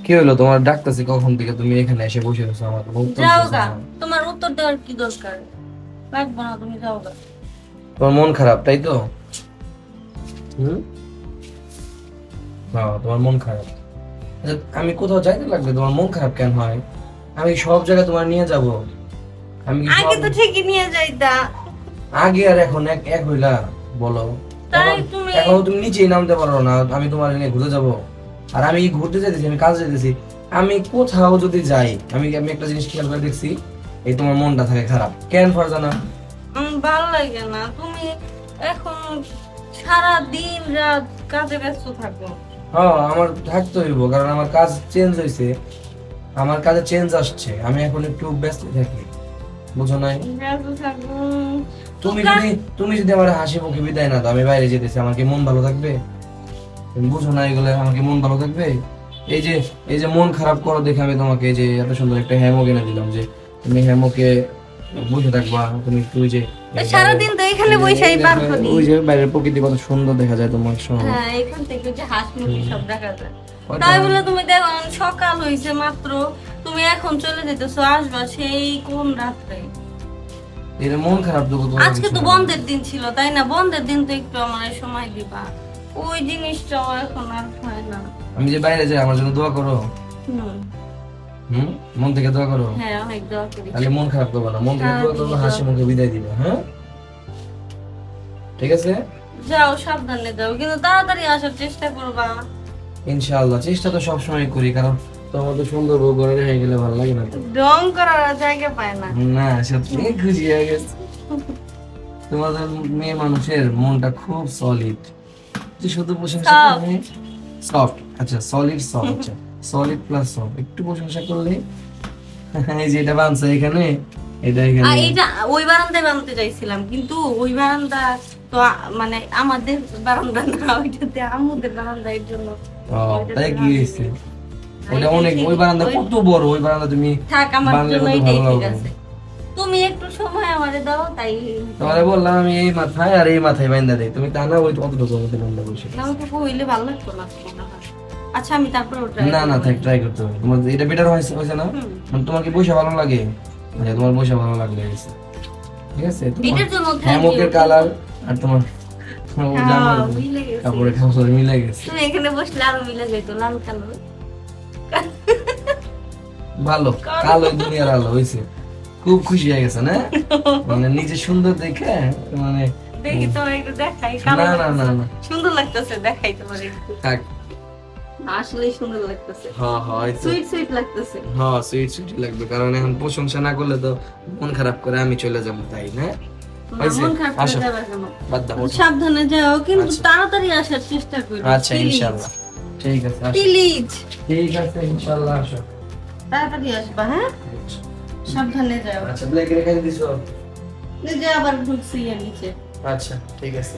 কি হলো তোমার? ডাকতেছি কখন থেকে, তুমি এখানে এসে বসে আছো, আমার কোনো উত্তর যাও দিতেছো গা, না। তোমার উত্তর দেওয়ার কি দরকার? লাগবে না, তুমি যাও গা। তোমার মন খারাপ তাই তো? হুম, হ্যাঁ তোমার মন খারাপ। আচ্ছা, আমি কোথাও যাইতে লাগবে তোমার মন খারাপ কেন হয়? আমি সব জায়গায় তোমার নিয়ে যাব। আমি কি আগে সব তো ঠিকই নিয়ে যাইতা। আগে আর এখন এক এক হইলা? বলো। তাই এখন তুমি এখন তুমি নিচেই নামতে পারো না, আমি তোমার নিয়ে ঘুরতে যাব? আর আমি ঘুরতে যাইতেছি, আমি কাজে যাইতেছি। আমি কোথাও যদি যাই, আমি আমি একটা জিনিস খেয়াল করে দেখছি, এই তোমার মনটা থাকে খারাপ কেন ফারজানা? ভালো লাগে না তুমি এখন সারা দিন রাত কাজে ব্যস্ত থাকো। হ্যাঁ আমার থাকতে হইব, কারণ আমার কাজ চেঞ্জ হয়েছে, আমার কাজে চেঞ্জ আসছে, আমি এখন একটু ব্যস্ত থাকি, বুঝো নাই? ব্যস্ত থাকো তো তুমি যদি তুমি যদি আমার হাসি মুখে বিদায় না দাও, আমি বাইরে যেতেছি, আমার কি মন ভালো থাকবে? তুমি বুঝো না এগুলো, আমার কি মন ভালো থাকবে? এই যে এই যে মন খারাপ করো দেখে আমি তোমাকে এই যে এত সুন্দর একটা হ্যামক এনে দিলাম, যে তুমি হ্যামকে বসে থাকবা, তুমি একটু ওই যে সারাদিন তো এখানে বসেই পার করি। ওই যে বাইরের প্রকৃতি কত সুন্দর দেখা যায় তোমার সহ। হ্যাঁ, এখান থেকে যে হাঁসমুখী সব দেখা যায়। ওইটা- তাই বলে তুমি দেখো সকাল হয়েছে মাত্র, তুমি এখন চলে যেতেছো, আসবা সেই কোন রাত্রে। এটা মন খারাপ তো তোমার আজকে কিছু তো না। বন্ধের দিন ছিল তাই না? বন্ধের দিন তো একটু আমার সময় দিবা, ওই জিনিসটাও এখন আর হয় না। আমি যে বাইরে যাই, আমার জন্য দোয়া করো। হুম, হুম, মন থেকে দোয়া করো। হ্যাঁ অনেক দোয়া করি। তাহলে মন খারাপ করবো না, মন থেকে দোয়া করবো, সারাদিনই হাসি দোয়া মুখে বিদায় দিবে। হ্যাঁ ঠিক আছে, যাও, সাবধানে যাও, কিন্তু তাড়াতাড়ি আসার চেষ্টা করবা। ইনশাআল্লাহ চেষ্টা তো সবসময় করি, কারণ তোমার তো সুন্দর বউ ঘরে হয়ে গেলে ভালো লাগে না তো? ডং করার আর জায়গা পায় না। না সত্যি খুশি হয়ে গেছে। তোমাদের মেয়ে মানুষের মনটা খুব সলিড, যে শুধু প্রশংসা Soft. করলে সফট। আচ্ছা সলিড সফট, আচ্ছা সলিড প্লাস সফট, একটু প্রশংসা করলে এই যে এটা বানছে এখানে, এটা আর এখানে। এইটা ওই বারান্দায় বানাতে চাইছিলাম, কিন্তু ওই বারান্দা তো মানে আমাদের বারান্দা না, ওইটাতে আমুদের বারান্দা, এর জন্য ও ওইটাতে তাই কি বানাতে হয়েছে? চাই। ওটা এই অনেক, ওই বারান্দা ওই- কত বড়, ওই বারান্দা তুমি থাক, আমার বানলে জন্য কত এটাই ভালো ঠিক লাগবে। আছে। তুমি একটু সময় আমারে দাও, তাই তোমারে বললাম আমি এই মাথায় আর এই মাথায় বাইন্দা দেই, তুমি তা না ওই অতটুকু মধ্যে বান্দা বসে। নামটুকু হইলে ভালো লাগতো না মনে হয়। আচ্ছা আমি তারপর ওটা না না থাক, ট্রাই করতে হবে, তোমার এটা বেটার হয়েছে হয়েছে না? মানে তোমার কি বসে ভালো লাগে? মানে তোমার বসে ভালো লাগলে হয়েছে, ঠিক আছে। এটার জন্য thank you। হ্যামকের কালার আর তোমার জামার মিলে গেছে। কাপড়ের কাপড় মিলে গেছে। তুমি এখানে বসলে আরো মিলে যেত, লাল কালো। ভালো, কালো দুনিয়ার আলো হয়েছে, খুব খুশি হয়ে গেছে না? মানে নিজে সুন্দর দেখে, মানে দেখি তোমার একটু দেখাই, না কালো না না লাগতেছে। না সুন্দর লাগতেছে, দেখাই তোমার একটু। থাক। আসলেই সুন্দর লাগতেছে, হ্যাঁ হ্যাঁ এই তো। সুইট সুইট লাগতেছে। হ্যাঁ সুইট সুইট লাগবে, কারণ এখন প্রশংসা না করলে তো মন খারাপ করে আমি চলে যাবো, তাই না? হয়েছে? মন খারাপ করে আসো। যাবে কেন? বাদ দাও, ওঠো। সাবধানে যাও, কিন্তু আচ্ছা। তাড়াতাড়ি আসার চেষ্টা করো। আচ্ছা ইনশাআল্লাহ, ঠিক আছে আসো। প্লিজ ঠিক আছে ইনশাআল্লাহ আসো। তাড়াতাড়ি আসবা, হ্যাঁ সাবধানে যাও। আচ্ছা ব্ল্যাক রেখে দিছো? এই যে আবার ঢুকছি এর নিচে। আচ্ছা ঠিক আছে।